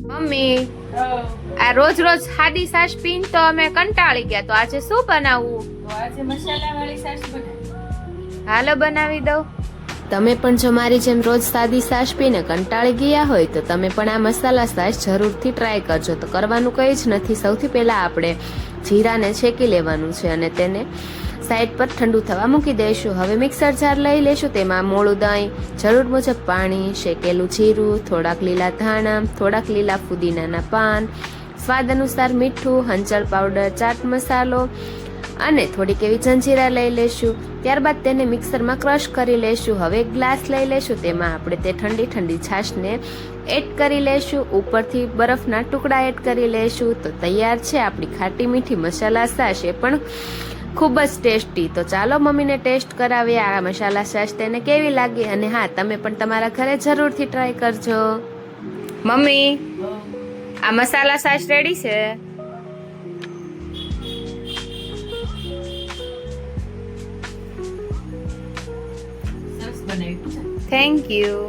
Mummy આ રોજ રોજ સાદી છાશ પીને તો અમે કંટાળી ગયા, તો આજે શું બનાવવું? તો આજે મસાલાવાળી છાશ બનાવી. હાલો બનાવી દઉં. તમે પણ જો મારી જેમ રોજ સાદી છાશ પીને કંટાળી ગયા હોય તો તમે પણ આ મસાલા છાશ જરૂરથી ટ્રાય કરજો. તો કરવાનું કંઈ જ નથી. સૌથી પહેલા આપણે જીરાને છેકી લેવાનું છે અને તેને સાઈડ પર ઠંડુ થવા મૂકી દઈશું. હવે મિક્સર જાર લઈ લેશું. તેમાં મોળું દહીં, જરૂર મુજબ પાણી, શેકેલું જીરું, થોડાક લીલા ધાણા, થોડાક લીલા ફુદીનાના પાન, સ્વાદ અનુસાર મીઠું, હંચળ પાવડર, ચાટ મસાલો અને થોડીક એવી જંજીરા લઈ લેશું. ત્યારબાદ તેને મિક્સરમાં ક્રશ કરી લેશું. હવે એક ગ્લાસ લઈ લેશું. તેમાં આપણે તે ઠંડી ઠંડી છાશને એડ કરી લેશું. ઉપરથી બરફના ટુકડા એડ કરી લેશું. તો તૈયાર છે આપણી ખાટી મીઠી મસાલા છાશ. એ પણ ખૂબ જ ટેસ્ટી. તો ચાલો મમ્મીને ટેસ્ટ કરાવીએ આ મસાલા છાશ તેને કેવી લાગી. અને હા, તમે પણ તમારા ઘરે જરૂરથી ટ્રાય કરજો. મમ્મી, આ મસાલા છાશ રેડી છે. સરસ બનાવી. Thank you.